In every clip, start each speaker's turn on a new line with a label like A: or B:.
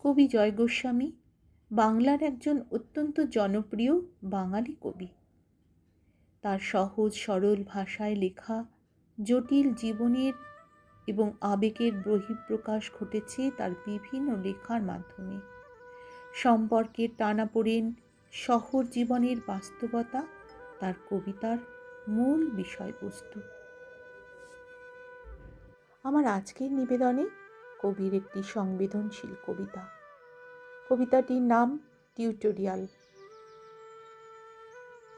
A: কবি জয় গোস্বামী বাংলার একজন অত্যন্ত জনপ্রিয় বাঙালি কবি। তার সহজ সরল ভাষায় লেখা জটিল জীবনের এবং আবেগের বহিঃপ্রকাশ ঘটেছে তার বিভিন্ন লেখার মাধ্যমে। সম্পর্কের টানাপোড়েন, শহর জীবনের বাস্তবতা তার কবিতার মূল বিষয়বস্তু। আমার আজকের নিবেদনে কবির একটি সংবেদনশীল কবিতা। কবিতাটির নাম টিউটোরিয়াল।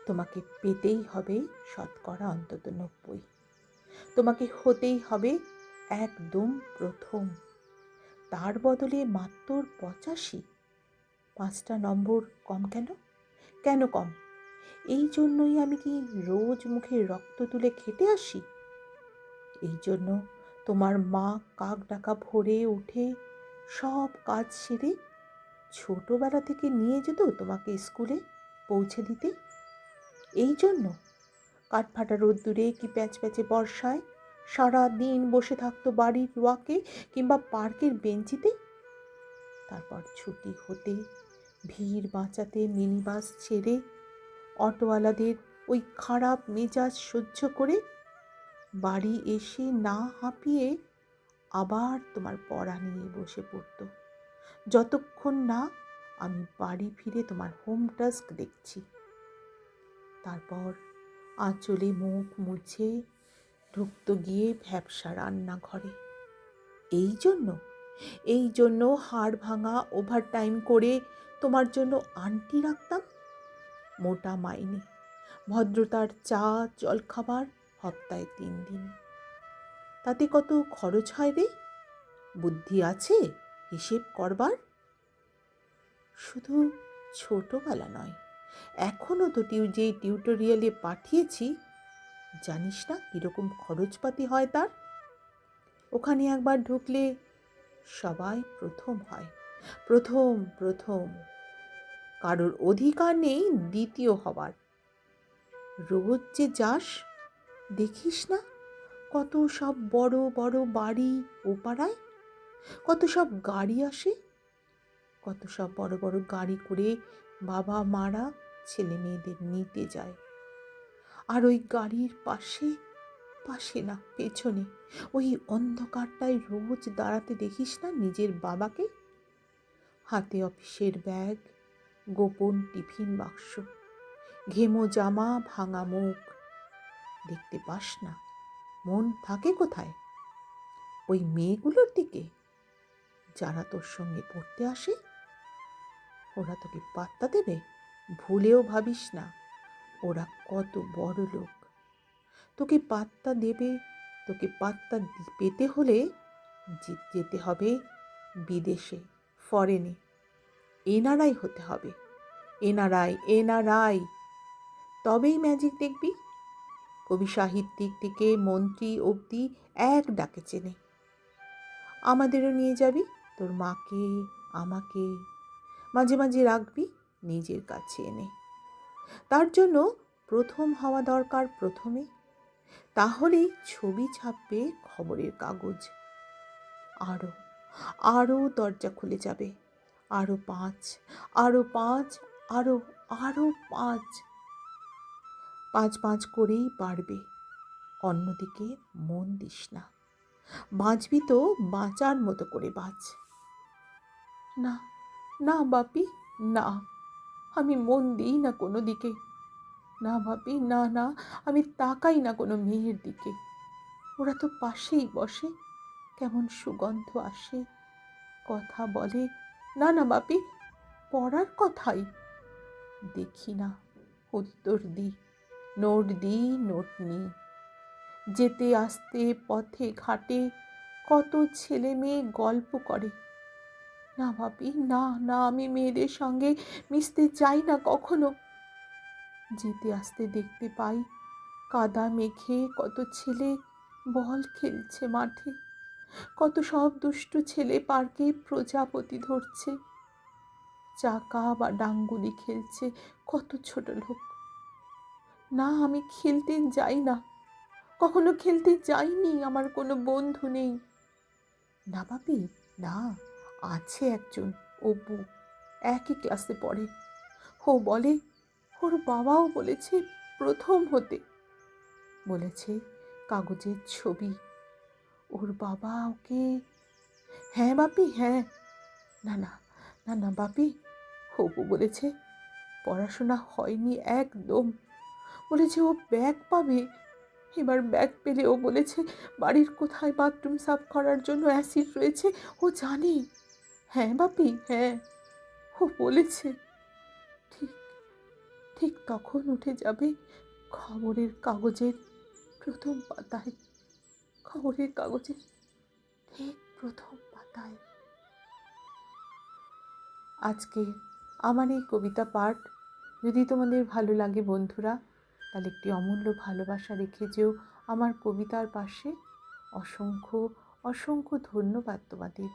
A: তোমাকে পেতেই হবে শতকরা অন্তত 90, তোমাকে হতেই হবে একদম প্রথম, তার বদলে মাত্র 85। 5টা নম্বর কম কেন? কেন কম? এই জন্যই আমি কি রোজ মুখে রক্ত তুলে খেটে আসি? এই জন্য তোমার মা কাক ডাকা ভোরে উঠে সব কাজ সেরে ছোটবেলা থেকে নিয়ে যেত তোমাকে স্কুলে পৌঁছে দিতে? এই জন্য কাঠফাটা রোদ্দুরে কি প্যাচপ্যাচে বর্ষায় সারা দিন বসে থাকতো বাড়ির ওয়াকে কিংবা পার্কের বেঞ্চিতে? তারপর ছুটি হতে ভিড় বাঁচাতে মিনিবাস ছেড়ে অটোওয়ালাদের ওই খারাপ মেজাজ সহ্য করে বাড়ি এসে না হাঁপিয়ে আবার তোমার পড়া নিয়ে বসে পড়তো, যতক্ষণ না আমি বাড়ি ফিরে তোমার হোম টাস্ক দেখছি। তারপর আঁচলে মুখ মুছে ঢুকত গিয়ে ভ্যাপসা রান্নাঘরে। এই জন্য হাড় ভাঙা ওভারটাইম করে তোমার জন্য আন্টি রাখতাম। মোটা মাইনে, ভদ্রতার চা জলখাবার সপ্তাহে 3 দিন। তাতে কত খরচ হয় রে? বুদ্ধি আছে হিসেব করবার? শুধু ছোটবেলা নয়, এখনও তো যে টিউটোরিয়ালে পাঠিয়েছি, জানিস না কীরকম খরচপাতি হয় তার? ওখানে একবার ঢুকলে সবাই প্রথম হয়, প্রথম প্রথম, কারোর অধিকার নেই দ্বিতীয় হবার। রোজ যে যাস, দেখিস না কত সব বড় বড় বাড়ি ও পাড়ায়, কত সব গাড়ি আসে, কত সব বড় বড় গাড়ি করে বাবা মারা ছেলে মেয়েদের নিতে যায়। আর ওই গাড়ির পাশে না পেছনে ওই অন্ধকারটায় রোজ দাঁড়াতে দেখিস না নিজের বাবাকে? হাতে অফিসের ব্যাগ, গোপন টিফিন বাক্স, ঘেমো জামা, ভাঙা মুখ। দেখতে পাস না মন থাকে কোথায়? ওই মেয়েগুলোর দিকে যারা তোর সঙ্গে পড়তে আসে। ওরা তোকে পাত্তা দেবে? ভুলেও ভাবিস না ওরা কত বড় লোক। তোকে পাত্তা দেবে, তোকে পাত্তা পেতে হলে যেতে হবে বিদেশে, ফরেনে। এনআরআই হতে হবে, এনআরআই। তবেই ম্যাজিক দেখবি। কবি সাহিত্যিক থেকে মন্ত্রী অবধি এক ডাকে চেনে। আমাদেরও নিয়ে যাবি, তোর মাকে আমাকে মাঝে মাঝে রাখবি নিজের কাছে এনে। তার জন্য প্রথম হওয়া দরকার প্রথমে, তাহলেই ছবি ছাপবে খবরের কাগজ। আরও দরজা খুলে যাবে, আরও 5, আরও 5, আরও 5। 5 করেই বাড়বে। অন্যদিকে মন দিস না। বাঁচবি তো বাঁচার মতো করে বাঁচ। না না বাপি, না, আমি মন দিই না কোনো দিকে। না বাপি, না না, আমি তাকাই না কোনো মেয়ের দিকে। ওরা তো পাশেই বসে, কেমন সুগন্ধ আসে, কথা বলে। না না বাপি, পড়ার কথাই দেখি না, উত্তর দিই, নোট দিই, নোট নিই। যেতে আসতে পথে ঘাটে কত ছেলে মেয়ে গল্প করে। না বাপি, না না, আমি মেয়েদের সঙ্গে মিশতে চাই না কখনো। যেতে আসতে দেখতে পাই কাদা মেখে কত ছেলে বল খেলছে মাঠে, কত সব দুষ্টু ছেলে পার্কে প্রজাপতি ধরছে, চাকা বা ডাঙ্গুলি খেলছে কত ছোট লোক। না, আমি খেলতে যাই না, কখনো খেলতে যাইনি, আমার কোনো বন্ধু নেই। না বাপি, না, আছে একজন, অপু একই ক্লাসে পড়ে। ও বলে ওর বাবাও বলেছে প্রথম হতে, বলেছে কাগজের ছবি। ওর বাবা ওকে, হ্যাঁ বাপি হ্যাঁ, না না না না বাপি, অপু বলেছে পড়াশোনা হয়নি একদম, বলেছে ও ব্যাগ পাবে। এবার ব্যাগ পেলে ও বলেছে বাড়ির কোথায় বাথরুম সাফ করার জন্য অ্যাসিড রয়েছে ও জানে। হ্যাঁ বাপি হ্যাঁ, ও বলেছে। ঠিক ঠিক তখন উঠে যাবে খবরের কাগজের প্রথম পাতায়, খবরের কাগজের ঠিক প্রথম পাতায়। আজকে আমার এই কবিতা পাঠ যদি তোমাদের ভালো লাগে বন্ধুরা, তাহলে একটি অমূল্য ভালোবাসা রেখে যেও আমার কবিতার পাশে। অসংখ্য অসংখ্য ধন্যবাদ তোমাদের।